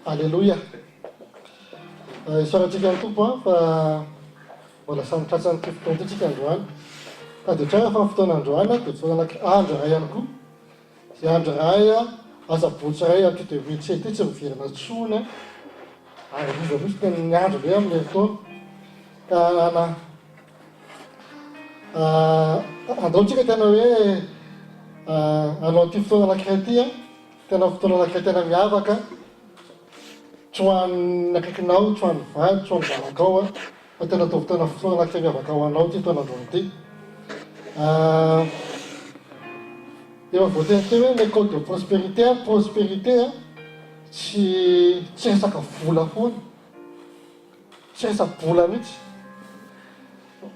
Alléluia. Isarantsika ny tompo fa mbola samy tratsany ty fotoana ty tsika androany. Ka dia tsara fa fotoana androany dia fotoana andro iray ihany koa. Izay andro iray asabotsy iray amin'ny 2017 ty tsy miverina tsony ary rivorisika ny andro be amin'ny fotoana. Ka andaontsika tena hoe anao ty fotoana anankiray ty tena fotoana anankiray tena miavaka. Tsy ho an'ny akaikinao, tsy ho an'ny vady, tsy ho an'ny zanakao fa tena tena fotoana anankiray miavaka ho anao ty fotoana androany ty. Efa voateny teo hoe l'école de prospérité, prospérité tsy resaka vola foana, tsy resaka vola mihitsy.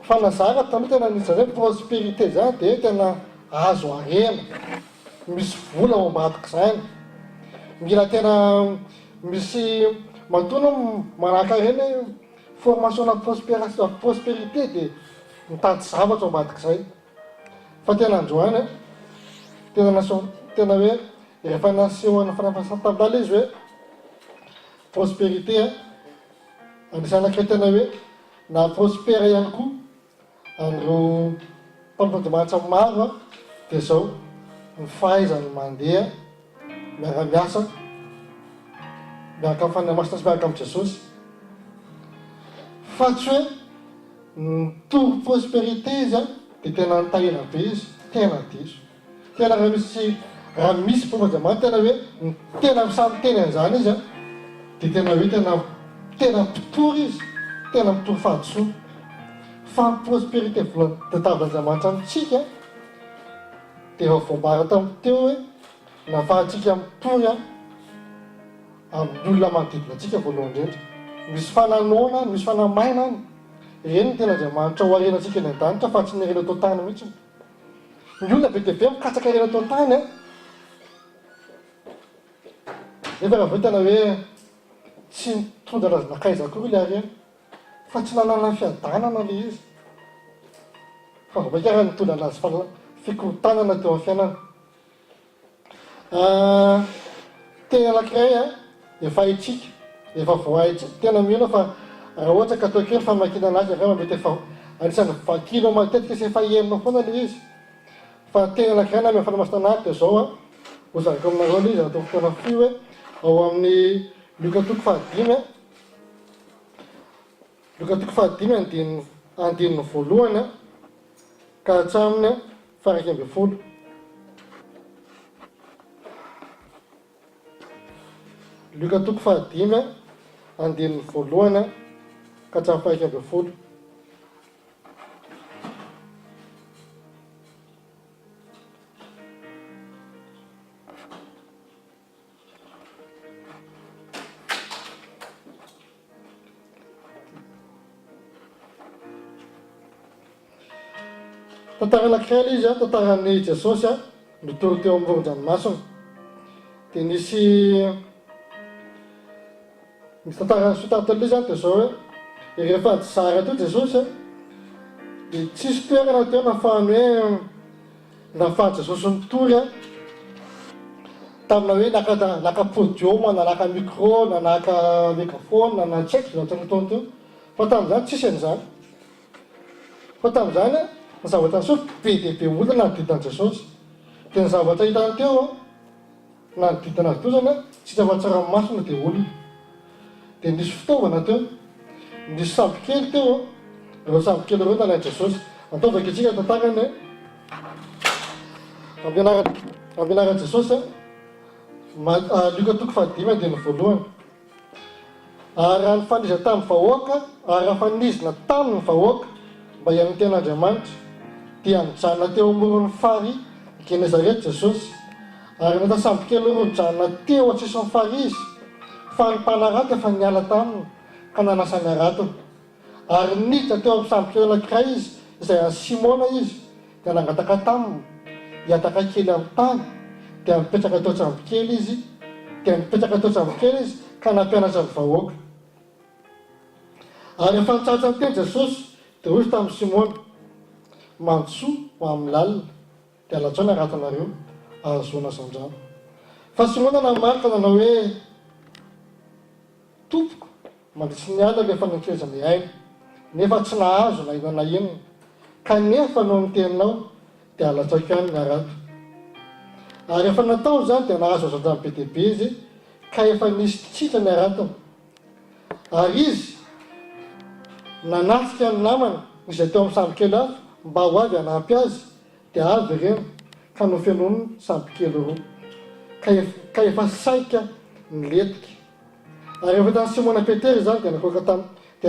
Fanazara taloha tena nisy hoe prospérité zany dia tena azo harena, misy vola ao ambadika izany. Mila tena misy matoana manahaka ireny formation na prospérité dia mitady zavatra ao ambadika izay. Fa tena androany tena hoe rehefa nasehoana fanapasatambala izy hoe prospérité anisany anankiray tena hoe na prospère ihany koa an'ireo mpampandimanitra maro dia zao ny fahaizany mandeha miara-miasa miaraka amin'ny fanamasina sy miaraka amin'i Jesosy. Fa tsy hoe nitoro prospérité izy dia tena nitahina be izy, tena diso. Tena raha misy mpampandimanitra tena hoe tena samy teny an'izany izy dia tena hoe tena mpitory izy, tena mitory fahadosoa. Fa ny prospérité tadiavan'Andriamanitra amintsika dia efa voambara tamin'ny teo hoe nahafahantsika mitory amin'ny olona manodidina antsika voalohany indrindra. Misy fananoana, misy fanamaina ireny ny tena Andriamanitra ho arenantsika eny an-danitra fa tsy ny harena atao tany mihitsy. Ny olona be dia be mikatsaka harena atao tany nefa raha vao tena hoe tsy mitondra razanakaiza akory ilay harena fa tsy nanana fiadanana ilay izy fa vao maikara nitondra anazy fikorontanana teo amin'ny fiainana. Tena anankiray efa haitsika, efa voahaitsika tena mino fa raha ohatra ka atao kely famakiana anazy avy mety efa anisan'ny vakianao matetika sy efa henonao foana ilay izy. Fa tena anankiray na amin'ny fanamasina anahy dia zao hozarako aminareo ilay izy atao fotoana fio hoe ao amin'ny Luka 5:5 Luka 5:5 andininy voalohany ka hatramin'ny 11. Luka 5:5 andininy voalohany ka hatramin'ny 11. Tantara anankiray ilay izy tantaran'i Jesosy mitory teo amin'ny moron-dranomasina. Dia nisy tantarany sotatana ilay izany dia zao hoe rehefa nizara teo Jesosy dia tsisy toerana teo nahafahany hoe nahafahan'i Jesosy mitory tamina hoe naka podioma na naka micro na naka megaphone na tsy haiko izany ataony teo. Fa tamin'izany tsisy an'izany. Fa tamin'izany ny zavatra ny soa be dia be olona nanodidina an'i Jesosy. Dia ny zavatra hitany teo nanodidina azy teo zany tsy zavatra tsaramaso dia olona. Dia nisy fitaovana teo, nisy sambo kely teo ireo sambo kely ireo nalain'i Jesosy. Ataovaka itsika tantarany ampianaran'i Jesosy Luka 5:5 andininy voalohany. Ary raha nifaniza tamin'ny vahoaka, ary raha fanizina tamin'ny vahoaka mba hihaino ten'Andriamanitra dia nijanona teo amoron'ny fary Genezaret Jesosy. Ary nata sambo kely ireo nijanona teo an-tsisiny fary izy fa ny mpanarato efa niala taminy ka nanasa ny aratony. Ary niditra teo amin'ny sambo kely anankiray izy izay an'i Simona izy dia nangataka taminy hiataka kely amin'ny tany dia mipetraka teo sambo kely izy ka nampianatra ny vahoaka. Ary efa nitsatsa ny teny Jesosy dia hoy izy tamin'i Simona, mantsoa ho amin'ny lalina dia alatsao ny aratanareo ahazoana asan-drano. Fa Simona namarika nanao hoe tompoko mandrisy ny ala le fanekezany aina nefa tsy nahazo na inona na inona kanefa no nyteninao dia alatsaiko ihany miarato ary efa natao zany dia nahazo azandrany be dia be izy ka efa nisy tsitra ny aratiny ary izy nanasika ny namana izay teo amin'ny samby kely hafa mba ho avy hanampy azy dia avy ireny ka no fianony samby kely roa ka efa saika ny letika ary efa tany Simona Petera zany dia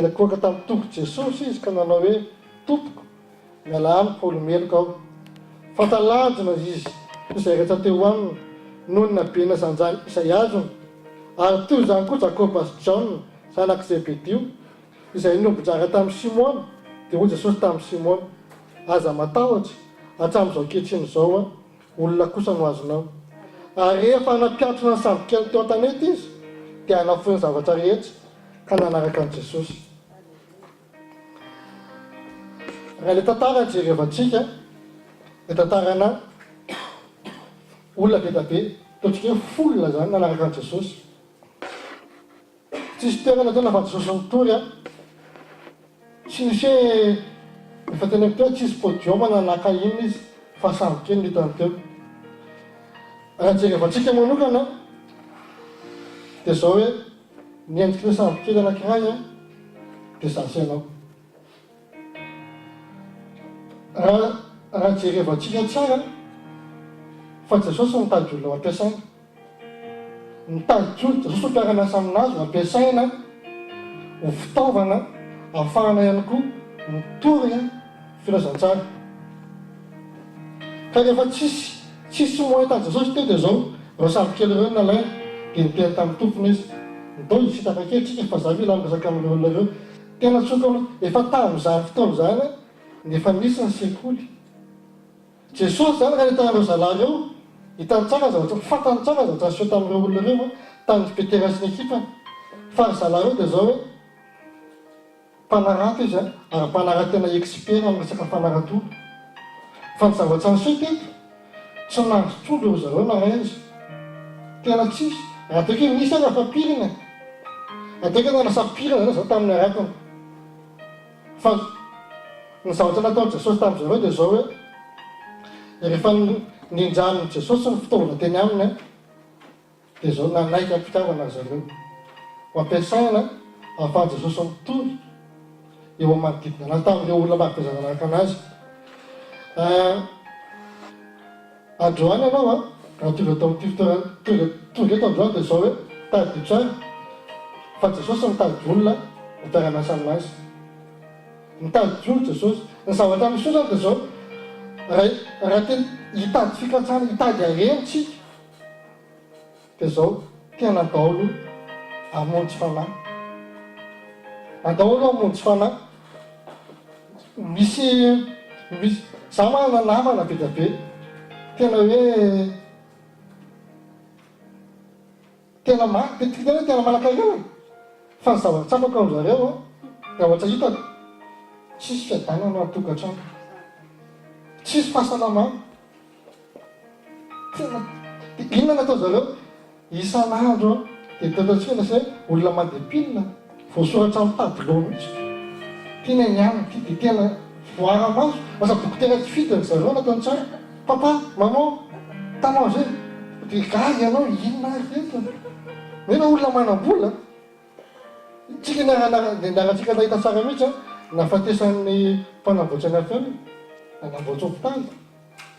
nakoaka tamin'ny tompo Jesosy izy ka nanao hoe tompoko miala amiko olomeloko aho fatalanjona izy izay rehetra teo aminy noho ny nabena zanjany izay azony ary toy zany koa Jakoba sy John zanak' Zebedio izay nombonjara tamin'ny Simona dia hoy Jesosy tamin'ny Simona aza matahotra hatramin'izao kehitriny izao a olona kosa no azonao ary rehefa napiatrona ny samby kely teo an-tanety izy dia hanafoiny zavatra rehetra ka nanaraka an' Jesosy. Raha le tantara jerevantsika le tantarana olona be da be toatrika hoe folona zany nanaraka an' Jesosy tsisy toerana tena fa Jesosy nitory a tsy nisy hoe efa tena teo tsisy podioma nanaka iny izy fa samby kely nitany teo. Raha jerevantsika manokana dia zao hoe niendrika ny samby kely anankiray a dia zasy ianao raha jerevantsika tsara fa Jesosy mitady olona ho ampiasaina mitady olona Jesosy mpiara-miasa aminazy ho ampiasaina ho fitaovana ahafahana ihany koa mitory a filazantsara ka rehefa tsisy moyen tany Jesosy teo dia zao reo samby kely ireo nalaina dia niteny tamin'ny tompony izy ndao izy hitaka kehitrika fa zavy ila miresaka amin'ireo olona ireo tena tsoka efa tamin'izany fotoana zany nefa nisy ny sekoly Jesosy zany raha hitanareo zalahy reo hitany tsara zavatra fantany tsara zavatra niseho tamin'ireo olona ireo tamin'ny Petera sy ny ekipany fa ry zalahy reo dia zao hoe mpanarato izy ary mpanarato tena expert amin'ny resaka fanarato fa ny zavatra niseho teto tsy nandrotr'olo eo zareo na ray izy tena tsisy raha teo hoe misy aza fa pirina ateo hoe nanasa pirina zao tamin'ny aratiny fa ny zavatra nataony Jesosy tamin'izareo dia zao hoe rehefa ninjanony Jesosy ny fitaovana teny aminy dia zao nanaiky amin'ny fitiavana zareo ho ampiasaina ahafahan Jesosy mitory eo amin'ny manodidina anazy tamin'ireo olona maro be zay nanaraka anazy. Androany ianao a raha tonga atao amin'ity fitoerana tonga eto androany dia zao hoe tady tsara fa Jesosy mitady olona ho mpiara-miasa aminazy mitady olona Jesosy ny zavatra misy zany dia zao raha tena hitady fikatsana hitady arenitsika dia zao tena daholo hamonjy fanahy daholo hamonjy fanahy misy za manana namana be da be tena hoe tena manankarena fa ny zavatra tsapako amin'zareo dia ohatra hitako tsisy fiadanana atokantrano tsisy fahasalamana tena inona natao zareo isan'andro dia tatatsika lasa hoe olona mandepilina voasoratra amin'ny tableau mihitsy tena niany ty dia tena voara maso lasa boky tena tsy fidiny zareo nataony tsara papa maman tanao zay dia gaga ianao inona reto mena olona manam-bola tsika niaratsika nahita tsara mihitsy nafatesan'ny mpanamboatra ny afeny nanamboatra hopitaly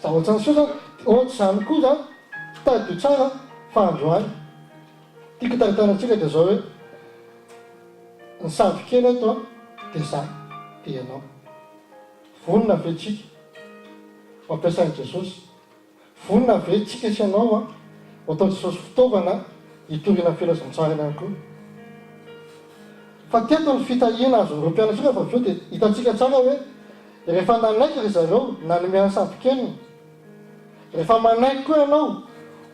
zavatra ny soa zany ohatry zany koa zany tady io tsara fa androany tiaka taritanantsika dia zao hoe ny samby kely ato a dia zany dia ianao vonona ve tsika mampiasain'i Jesosy vonona ve tsika sy ianao a ho atao Jesosy fitaovana hitoriana filazantsarany ihany koa fa teto ny fitahiana azon'ireo mpianatra fa aveo dia hitantsika tsara hoe rehefa nanaiky ry zareo nanomeny samby keliny rehefa manaiky koa ianao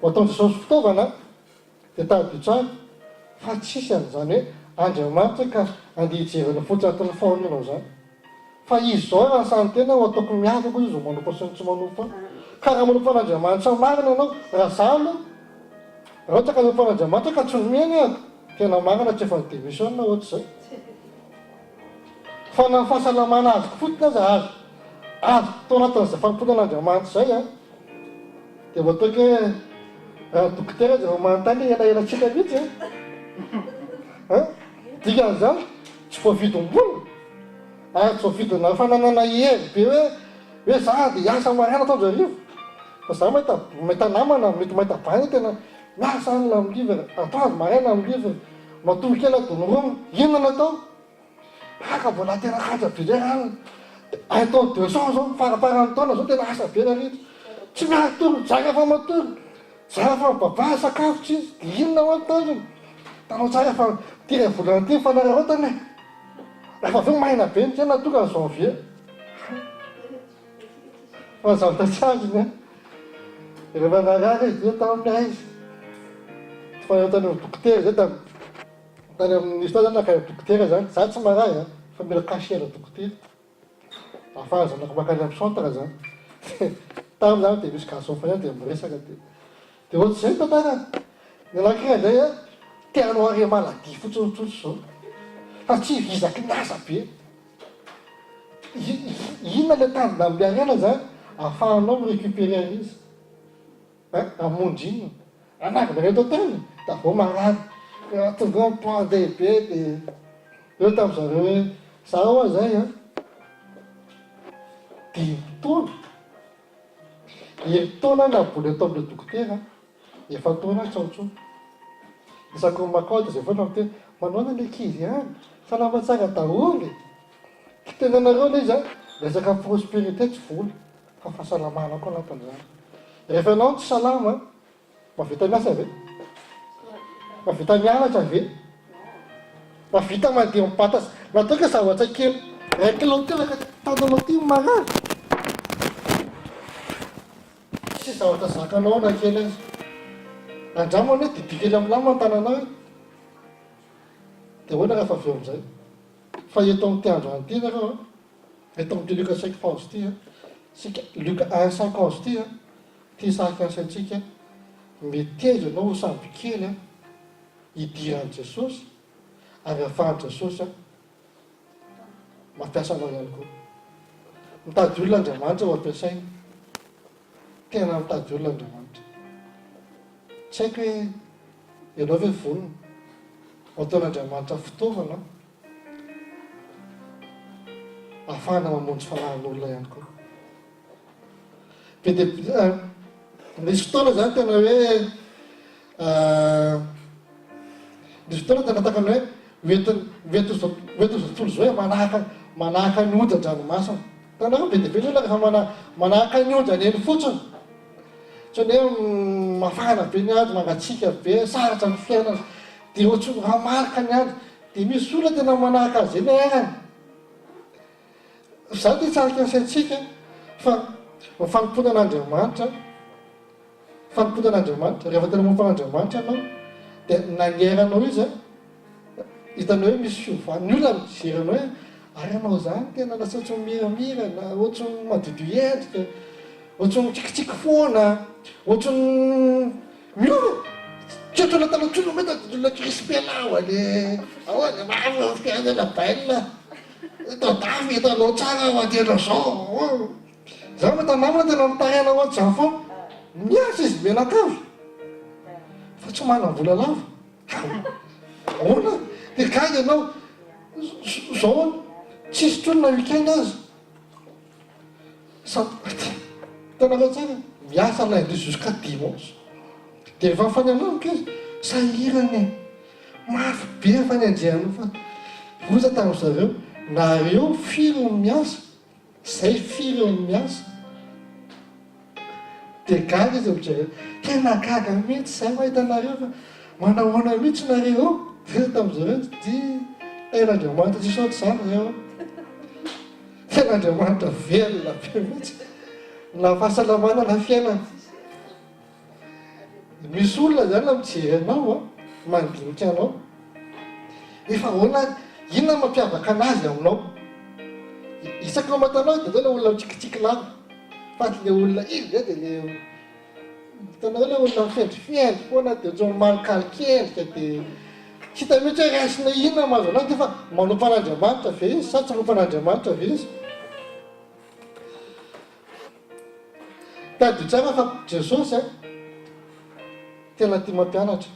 ho atao Jesosy fitaovana dia tady tsara fa tsisy an'izany hoe Andriamanitra ka andeha hijerena fotsiny atin'ny fahorianao zany fa izy zao raha ny sany tena ho ataoko miavaka izy ho manompo sy ny tsy manompo ka raha manompo an'Andriamanitra marina ianao raha zalo raha ohatra ka manompo an'Andriamanitra ka tsy nomeny ato tena marina tsy efa ny démission ohatry zay fa na fahasalamana azy fotona aza azo tao anatin'izay famponan'Andriamanitra zay a dia voatoaka hoe dokotera azy efa manontany elaelatsika mihitsy dikan'izany tsy voavidim-bola ary tsy voavidina fananana hery be hoe za dia hiasa maraina ataonjo arivo fa za mahita namana mety mahita bany tena miasa anyla amin'ny livre atoandro maraina amin'ny livre matory kely adonyrony inona atao haka vola tena kaja be re rano atao 200 zao faraparany taona zao tena asa be raritra tsy miatory jaga fa matory za fa mibaba sakafo tsy izy dia inona ho antanjony tanao tsara fa tiry volana ty fanararotany rehefa aveo maina be ny tena tonga ny janvier fa zavatra tsy azony rehefa narara izy io tao amin'ny izy fa eo tany amin'ny dokotera zay tany amin'ny fotoana zany nakay dokotera zany za tsy maray fa mila kasiera dokotera afahazanako makany amin'ny centre zany tamy zany dia misy gason fa zany dia miresaka dia ohatsy zay tantara ny anakiray zay tianao are maladi fotsotsotso zao fa tsy vizaky ny asa be inona le tanjona amin'ny arena zany ahafahanao mirécupérer izy amonjy inona anakina reto tany da vao marary tonga ny point dehibe dia eo tamin'izareo hoe za hoa zay dimy taona naboly atao amin'le dokotera efa taona tsaotsao isako makody zay foana te manona le kizy any salama tsara daholy kitenanareo le izy resaka prospérité tsy vola fa fahasalamana koa anatin'izany rehefa ianao tsy salama mavita miasa ave mavita mianatra ave mavita mandeha mipatasy nataoka zavatra kely raiky loteraka tananao ty marary tsy zavatra zakanao na kely azy andramana hoe didikely amin'ny lama tananao dia hoana rehefa aveo amin'izay fa eto amin'ny tiandroany ty nareo eto amin'ny Luc 5:11 ty sika Luc 1:50 ty ty saky ansaintsika mitezo anao ho samby kely hidiran'i Jesosy ary ahafahan'i Jesosy mampiasa anao ihany koa mitady olona Andriamanitra ho ampiasaina tena mitady olona Andriamanitra tsy haiko hoe ianao ve vonona ataon'Andriamanitra fitaovana ahafahana mamonjy fanahin'olona ihany koa be dia nisy fotoana zany tena hoe nisy fotoana tena takany hoe mety zao tontolo zao hoe manahaka ny onjan-dranomasina tanao be dia be ny olona rehefa manahaka ny onjany eny fotsiny tsy hoe mafana be ny andro mangatsika be saratra ny fiainana dia ohatry raha marika ny andro dia misy olona tena manahaka azy eny erany za ty tsarika ansaintsika fa fanomponan'Andriamanitra rehefa tena mompan'Andriamanitra anao dia nanieranao izy hitanao hoe misy fiovan'ny olona mijery anao hoe ary anao zany tena lasa ohatry miramira na ohatry madodo endrika ohatry mitsikitsiky foana ohatry miova tsy ohatry natanatsolo mety adodolona crispelao ale ahoana mafianana baina tadavy hitanao tsara ho adena zao za metanamina tena mitariana ho aty fo miasa izy menakavy fa tsy manam-vola lava ona dia gaga ianao zao tsisy trolona weekend azy tanareo tsara miasa lundi jusqu'à dimanche dia rehefa fanyanamika izy sahirany mafy be fanenjehanao fa voza tamin'izareo nareo firy ny miasa zay firy ny miasa dia gaga izy amin'izareo tena gaga mihitsy zay mahitanareo fa manahoana mihitsy nareo dia tamin'izareo di ten'Andriamanitra tsy saotra zany zao ten'Andriamanitra velona be mihitsy na fahasalamana na fiainana misy olona zany la mijery anao mandinika anao efa hoana inona mampiavaka anazy aminao isaky no matanao dia zao le olona mitsikitsiky lava faty le olona izy dia le hitanao le olona mifendrifiendry foana dia ohatrany malokaloka endrika dia hita mihitsy hoe raisina inona mahazo anazy fa manompo an'Andriamanitra ve izy sa tsy manompo an'Andriamanitra ve izy. Tadio tsara fa Jesosy tena tia mampianatra.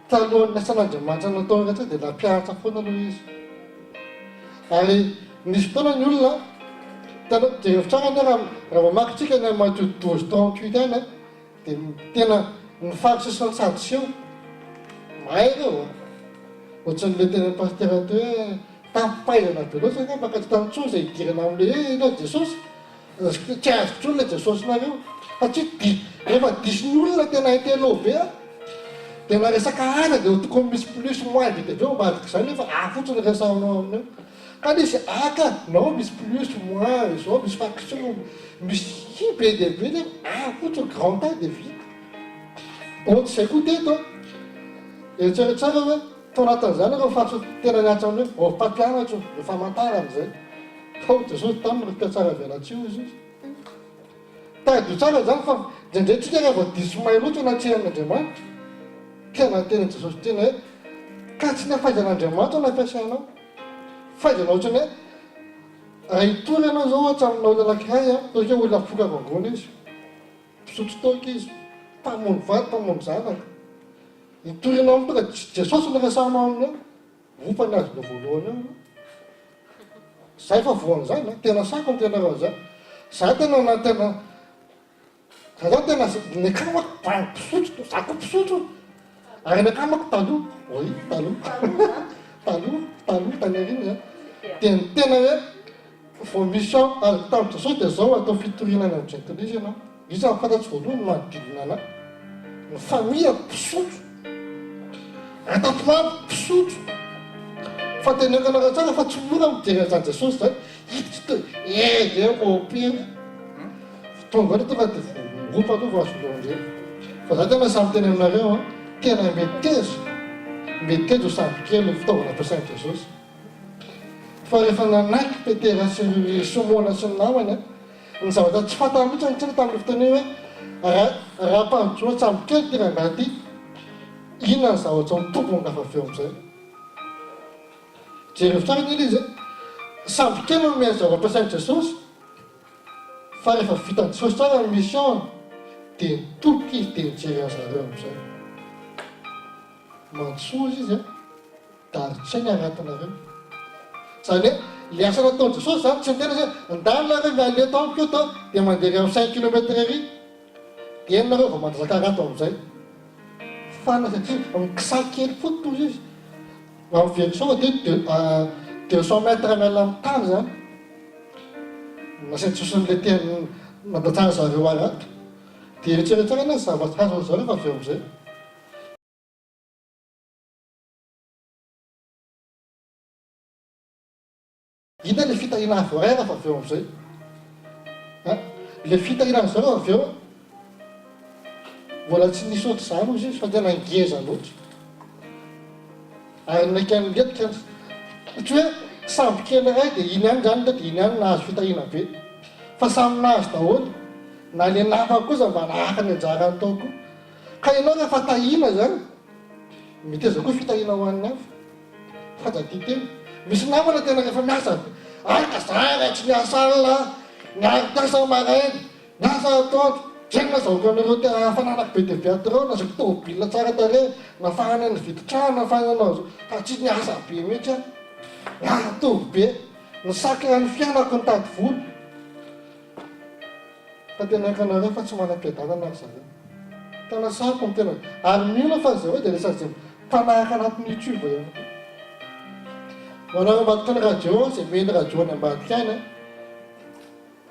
Talohan'ny asan'Andriamanitra natao rehetra dia nampianatra foana aloha izy. Ary nisy fotoana ny olona jereo tsara ny raha mamakitsika ny Matthieu 12:38 any dia tena ny fariseo sy ny sadoseo mahay ireo ohatran'ilay tena pasteur teo hoe tampaizana be loatra angamba ka tsy tanontsoa izay idirana amin'ilay na Jesosy tsy azoko intsony ilay Jesosy nareo satria rehefa disin'ny olona tena hitelo be dia na resaka ana dia tokony misy plus moins vita aveo ambadika izany nefa fotsiny resahanao amin'io ka nisy aka nao misy plus moins izao misy faction misy be dia be dia fotsiny grand tas dia vita. Ohatsy izay koa teto eritreretrara hoe tao anatin'izany ireo fatso tena niatsa amin'io mpampianatra io famantarana izay fa Jesosy taminy mpiatsara velatrio izy izy tadio tsara zany fa ndraindray tsika rehefa diso may loatra anatsihan'Andriamanitra tena tena Jesosy tena hoe ka tsy nafaizan'Andriamanitra no ampiasainao faizana ohatrany hoe raha hitory ianao zao ohatra aminao lalakiray toika olona foka vangona izy mpisotro toka izy mpamono vady mpamono zanaka hitorinao amin'ny tonga Jesosy no resanao amin'io vopa ny azona voalohany eo zay fa voan'izany tena sako ny tena raha zany za tena na tena za zany tena ny akamako mpisotro zako mpisotro ary ny akamako taloha oy taloha tany ariny zany dia ny tena hoe vao misy tamin'ny Jesosy dia zao atao fitorinana amin'ny gentile izy ianao izy fantatsy voalohany manodidina anahy ny famille mpisotro atatomamy mpisotro fa teneko anareo tsara fa tsy mora mijery an'izany Jesosy zany hititsy opera tonga tonga dia vogopa aloha vao asoloandreny fa za tena samy teny aminareo tena metezo samby kely fitaovana ampiasain'i Jesosy fa rehefa nanaiky Petera sy Simona sy ny namany ny zavatra tsy fantany mihitsy nitsina tamin'ny fotoana hoe raha mpanjoa samby kely tena angaty inona ny zavatra mitombony lafa avy eo amin'izay jereo tsara ny izy samby kely no mihaino zavatra ampiasain'i Jesosy fa rehefa vitan'i Jesosy tsara ny mission dia nitoboka izy dia nijery an'zareo amin'izay mantsoa izy da aritsainy aratinareo zany hoe le asa nataon'i Jesosy zany tsy mitena zay ndanareo miale tampoka eo tao dia mandeha amin'ny 5 kilometre ery dia enonareo vao mandrazaka arato amin'izay fana satria mikisaky kely fototozy izy am'veriso dia 200 mètres miala amin'ny tany zany nasain'i Jesosy n'le teny mandatsara zareo arato dia eritreretrara anazy zavatra azo zareo fa avy eo amin'izay ina le fitahina avoraira fa avy eo amin'izay le fitahinana zareo avy eo mbola tsy nisy ohatry izany ozy izy fa tena ngeza loatra ary naikany letika satria hoe samby kely ray dia iny ihany zany dia iny ihany nahazo fitahina be fa samy nahazo daholo na le namako kosa mba nahaka ny anjarany tao koa ka ianao rehefa tahina zany mety aza koa fitahina ho an'ny hafa fajaty teny misy namana tena rehefa miasa ka zara tsy miasa alina niaritiasa marainy miasa atoandro zena zaoko anareo te fananako be dia be atoreo nazako tômôbilina tsara tare nafahana ny viditrano nafahana anao fa tsy niasa be mihitsy atovy be nisaky ny fianako nitady volo fa tena haiko anareo fa tsy manam-piadanana ary zareo tena sako ny tena ary mino fa zay hoe dia resazy mpanahaka anatin'ny YouTube ihany manao ambadika ny radio izay meny radio ny ambadika any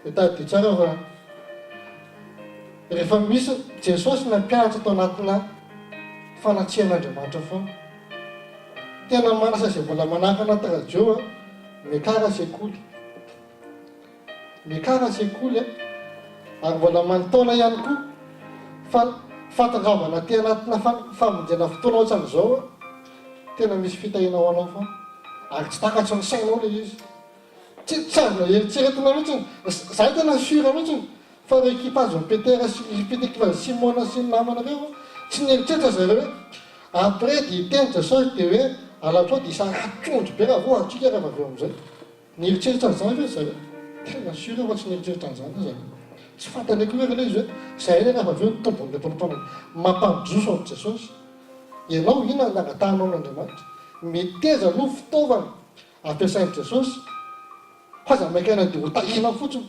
dia tadio tsara fa rehefa misy Jesosy nampianatra tao anatina fanatsihan'Andriamanitra foana tena manasa izay mbola manahaka anaty radio miakara sekoly ary mbola manontona ihany koa fa fatangavana ty anatina famonjena fotoana ohatran'izao tena misy fitahina ho anao foana ary tsy takatsy ny sainao le izy tsy azona eritseretina mihitsy zay tena sura mihitsy fa reo équipage Petera sy équipage Simona sy ny namanareo tsy nieritreritra zareo hoe après dia teny Jesosy dia hoe alatrao dia isaratrondro be raha vo atsika rehefa avy eo amin'izay nieritreritra an'izany ve zay tena sura fa tsy nieritreritra an'izany zany tsy fantany koa hoe izy hoe zay rehefa avy eo nitombon'ilay mpampanana mampandroso amin'ny Jesosy ianao inona nangatahanao n'Andriamanitra miteza no fitaovana ampiasain'i Jesosy faza maikana dia ho tahina fotsiny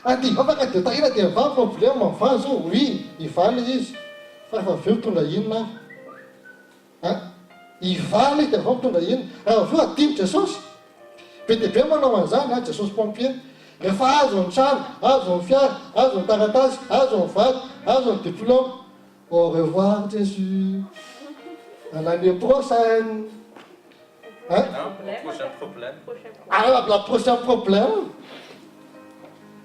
andy afaka dia tahina dia va problème va zao oui ivaly izy fa rehefa avy eo mitondra inona ivaly dia va mitondra inona raha avy eo adiny Jesosy be dia be manao an'izany Jesosy pompier rehefa azo ny trano azo ny fiara azo ny taratasy azo ny vato azo ny diplôme au revoir Jésus à l'année prochaine Prochain problème. Ah, la prochaine problème.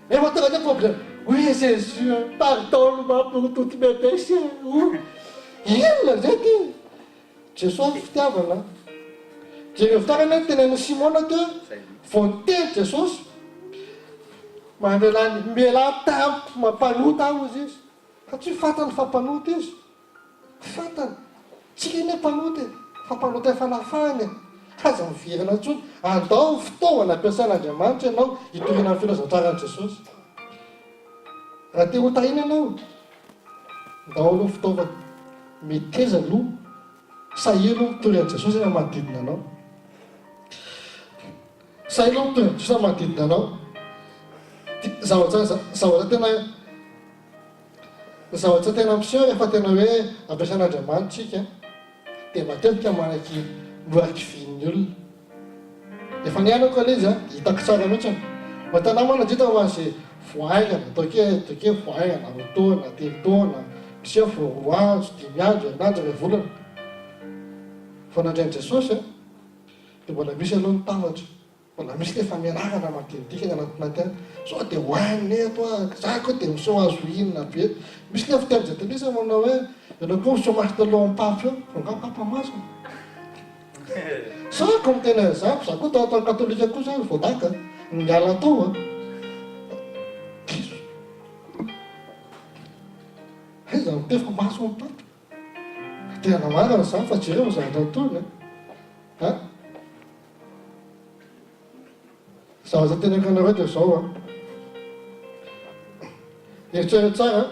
Mais votre dernier problème. Oui, Jésus, pardonne-moi pour tous mes péchés. Il a dit. Jesosy fitiavana. Dia fitarana tenen'i Simona teo vonteny Jesosy mandelany miala tampo mampanota aho izy izy fa tsy fantany fampanota izy fantany tsika iny mpanota fa mpanota fanafahany aza miverina ntsony andao fitaovana ampiasain'Andriamanitra ianao hitorina amin'ny filazantsarany Jesosy raha te ho tahina ianao ndao aloha fitaovana miteza aloha sahilo mitorian'i Jesosy rehefa manodidina anao sahilo mitorian'i Jesosy rehefa manodidina anao zavatra tena miseho rehefa tena hoe ampiasain'Andriamanitra tsika dia matetika manaky moraky vin'ny olona efa nianako aloha izy hitako tsara mihitsy matanao manadita ho an'izay voaingana toke voaingana roa taona telo taona misy eo roa andro dimy andro herinandro iray volana vao nandrain'i Jesosy dia mbola misy aloha ny tambatra mbola misy le faminarana matetitika ny anatinatena sao dia hoainina eto za koa dia miseho azo inona be misy le fitenin'Jetenisy manao hoe ianao koa miseho masy taloha ampapy eo vonga papa masina sako mitena za za koa tao katolika koa zany voadaka miala tao za mitefiko maso ampapy tena marina zany fa jereo ny zavatra tony zavatra tena kanareo dia zao eritreretra tsara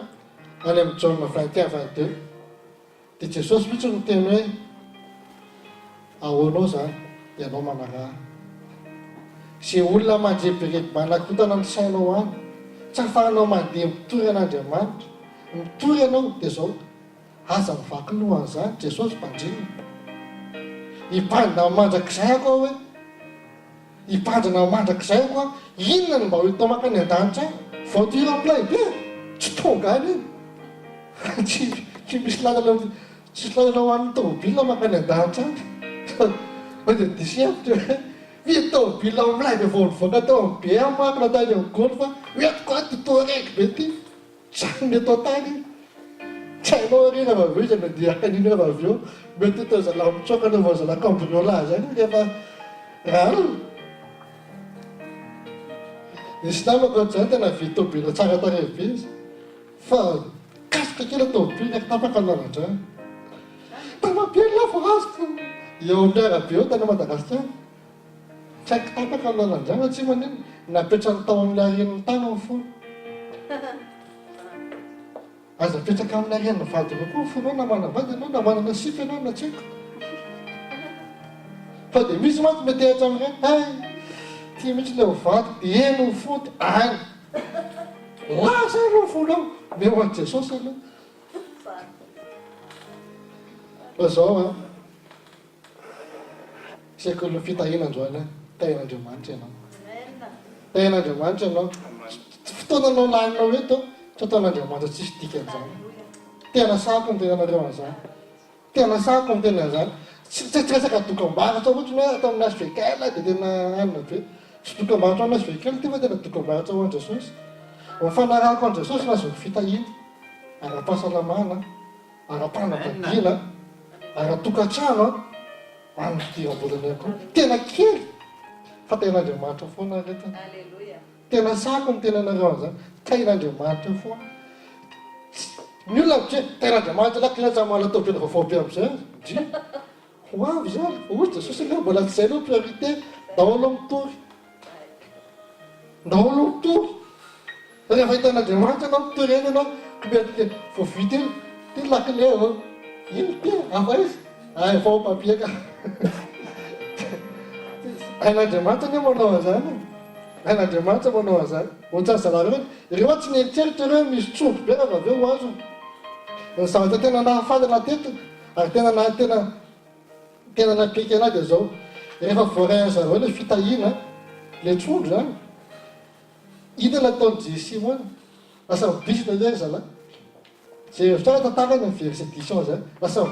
any amin'ny Jean 21-22 dia Jesosy mihitsy no teny hoe ahoanao zany ianao manaraha zay olona mandrebireby manakotana ny sainao any tsy ahafahanao mandeha mitory an'Andriamanitra mitory ianao dia zao aza mivaky lohan'izany Jesosy mpanjinina hibandrana mandrakizay ako aho hoe hibandrana mandrakizay ako aho inona no mba ho itao makany an-danitra voature amilay be tsy tonga any iny tsy misy lalana tsy lalana ho an'ny tômôbila makany an-danitra any dia disy hevitra hoe vita tômôbila amilay be vao nivoaka tao amin'ny be amakina tany amin'ny gôly fa hoetiko a tito raiky be ty zany atao tany tsy hainao rena avy eo izy mandeha kanina rehefa avy eo mety tao zala mitsoka rehefa zala cambriola zany rehefa rano nisy namako zany tena vidy tômôbila tsara tarehy be izy fa kasika kely tômôbila ndraiky tapaka lalatra tamabiany lafo azoko eo amin'ny arabe eo tany Madagasikara tsy haiko tapaka lalandrana tsy manino napetrany tao amin'ny areniny tany amin'ny fony aza petraka amin'ny areniny vadiny koa fonao na manavady ianao na manana sify ianao na tsiko fa dia misy mantsy mety ahitra amin'ireny tia mihitsy ilay hovady dia eno fody any lasa aloha fonao meo an'i Jesosy aloha fa zao isaiko aloha fitahina androany tahin'Andriamanitra ianao tahin'Andriamanitra ianao fotoananao laninao eto tsy ataon'Andriamanitra tsisy dikan'izany tena sako ny tenanareo an'izany tena sako ny tena an'izany tsy resaka dokam-barotra ohatrany hoe atao amin'ny asy vekela dia tena anina be tsy dokam-barotra amin'ny asy vekela ty fa tena dokam-barotra ho an'i Jesosy mifanarahako an'i Jesosy na azoko fitahina ara-pahasalamana ara-panambadiana ara-tokantrano anodiram-bolana koa tena kely fa ten'Andriamanitra foana reto tena sako ny tenanareo an'izany tahin'Andriamanitra foana ny olona mitsy tenandriamanitra lakilatsamala atao pena vaovao am'izay di ho avy zany ozy jesosy aloha mbola tsy zay aloha priorité daholo mitory daholo mitory rehefa hitan'andriamanitra anao mitory eny anao kometike vo vity ty lakile o ino ty afa izy ay vao papieka ain'andriamanitra ny manao an'izany ain'andriamanitra manao an'izany ohatrany zareo ireo tsy nieritreritra ireo misy trondro be raha aveo ho azo ny zavatra tena nahafatana teto ary tena napiky anahy dia zao rehefa voarainy zareo le fitahina le trondro zany ina nataony jesy moany lasa bisina zay zala zay fotoana tantarany ny verset 10 zay lasa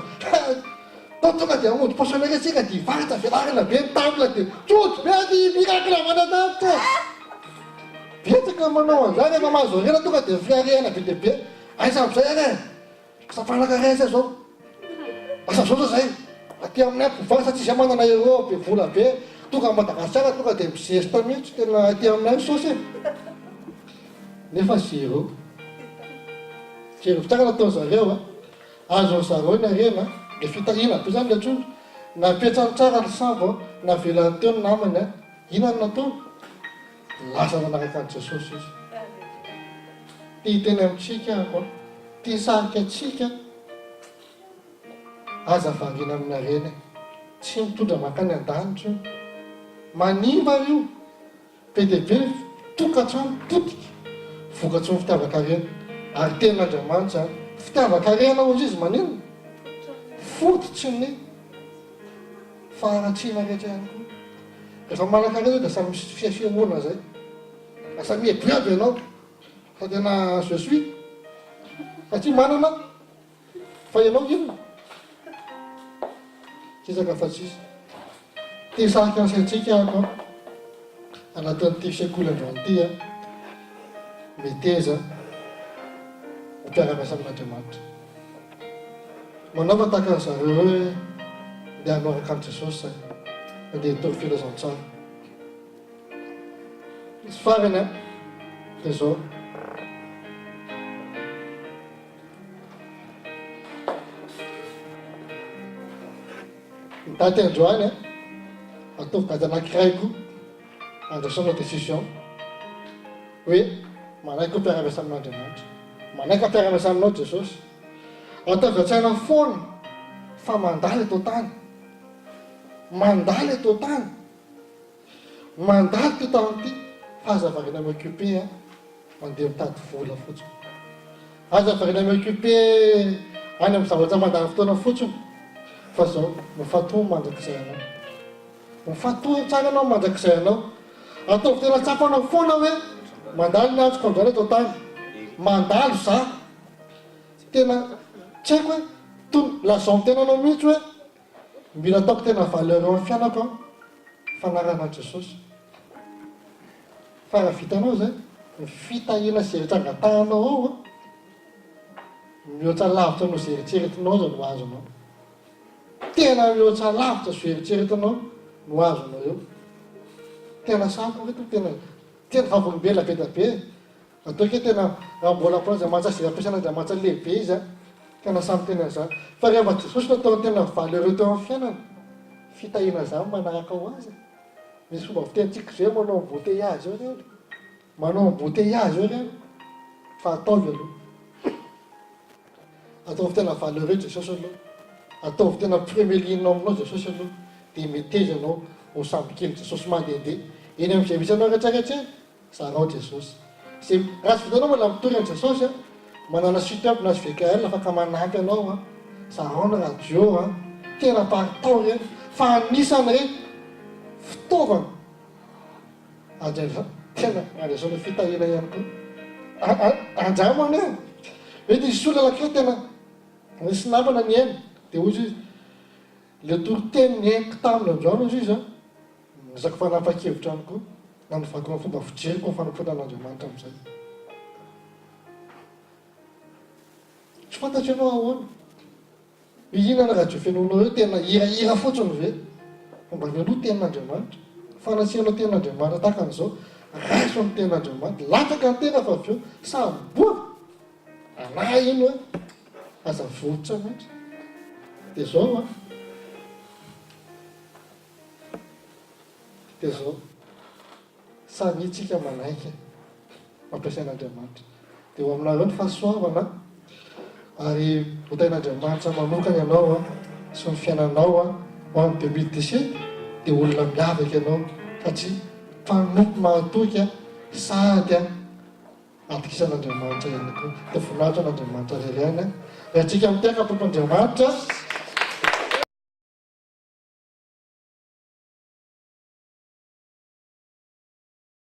tonga dia amody poisonnerie tsika dia vata velarina be ny table dia trondro be ny miracle mananatra betsaka manao an'izany rehefa mahazo rena tonga dia fiarehana be lehibe aiza am'izay any safanaka resa zao asa zao zay aty aminay mpivaly satria zay manana ero be vola be tonga Madagasikara tonga dia mizesta mihitsy tena aty aminay sosy nefa zero fitsara nataony zareo azony zareo ny arena de fitahina be zany le trondro napetrany tsara ny sambo navelany teo ny namany ina ny natao lasa nanaraka any Jesosy izy tia teny amintsika ako tia sarika atsika aza varina amin'ny arena tsy mitondra makany an-danitra io manimba io be dia be tokatrano potika vokatry ny fitiavaka-rena ary ten'Andriamanitra fitiavaka-rena ozy izy manino fototsy ny faharatsiana rehetra ihany koa rehefa malaka-rena dia samy misy fiafiamoana zay asa mihebre aby ianao fa tena je suis satria manana fa ianao inona kisaka fa tsisy tia sarika ansaitsika ako anatin'ity fisekolan-drano ity meteza ho mpiara-miasa amin'Andriamanitra manaova tahaka an'zareo hoe ndeha hanoraka an' Jesosy andeha hitory filazantsara izy farany dia zao daty androany ataovy daty anankiraiko andrasana décision hoe manaiky mpiara-miasa amin'Andriamanitra manaiky mpiara-miasa aminao Jesosy ataovy an-tsaina foana fa mandaly eto tany mandaly eto tany mandaly ty tany ty fa aza varina mioccupe mandeha mitady vola fotsiny aza varina mioccupe any amin'ny zavatra mandany fotoana fotsiny fa zao mifatoa mandrakizay anao mifatoa tsara anao mandrakizay anao ataovy tena tsapanao foana hoe mandaly ny azoko androany eto tany mandalo za tena tsy haiko hoe tony lazao tena anao mihitsy hoe mila ataoko tena valeur eo amin'ny fianako fanarana Jesosy fa raha vitanao zay fitahina zay retrangatanao ao mihoatra lavitra no zay eritreretinao zao no azonao tena mihoatra lavitra zay eritreretinao no azonao eo tena sako hoe tena vavolombela be da be ataoko hoe tena raha mbola Andriamanitra zay ampiasan'Andriamanitra lehibe izy tena samy tena an'izany fa rehefa Jesosy natao tena valeur teo amin'ny fiainana fitahina zany manaraka ho azy misy fomba fitentsika zay manao embouteillage eo reny manao embouteillage eo reny fa ataovy aloha ataovy tena valeur eo Jesosy aloha ataovy tena premier ligne aminao Jesosy aloha dia meteza anao ho sambikely Jesosy mandehandeha eny amin'izay misy anao rehetrarehetra zarao Jesosy zay raha tsy vitanao mbola mitory an' Jesosy manana site up na SVKL afaka manampy anao zarao ny radio tena paritao reny fa anisany reny fitaovana tena andrasao ny fitahina ihany koa anjamany mety izy sola lakeo tena nisy namana ny ainy dia ozy izy le toriteny ny aiko taminy androany izy izy misako fanapa-kevitra any koa nanovako ny fomba fijeriko ny fanampona an'Andriamanitra amin'izay tsy fantatry ianao ahoana ihinana radio fianonao eo tena hirahira fotsiny ve fomba mialoha tenin'Andriamanitra fanasianao tenin'Andriamanitra tahaka an'izao raiso ny tenin'Andriamanitra latsaka ny tena fa avy eo samboa na ino aza vovotra mihitsy dia zao dia zao samy itsika manaiky mampiasain'Andriamanitra dia ho aminareo ny fahasoavana ary ho tain'Andriamanitra manokana ianao sy ny fiainanao ho amin'ny 2017 dia olona miavaka ianao satria mpanompo mahatoky sady atokisan'Andriamanitra ihany koa dia voninahitra an'Andriamanitra iray ihany dia antsika miteka tompon'Andriamanitra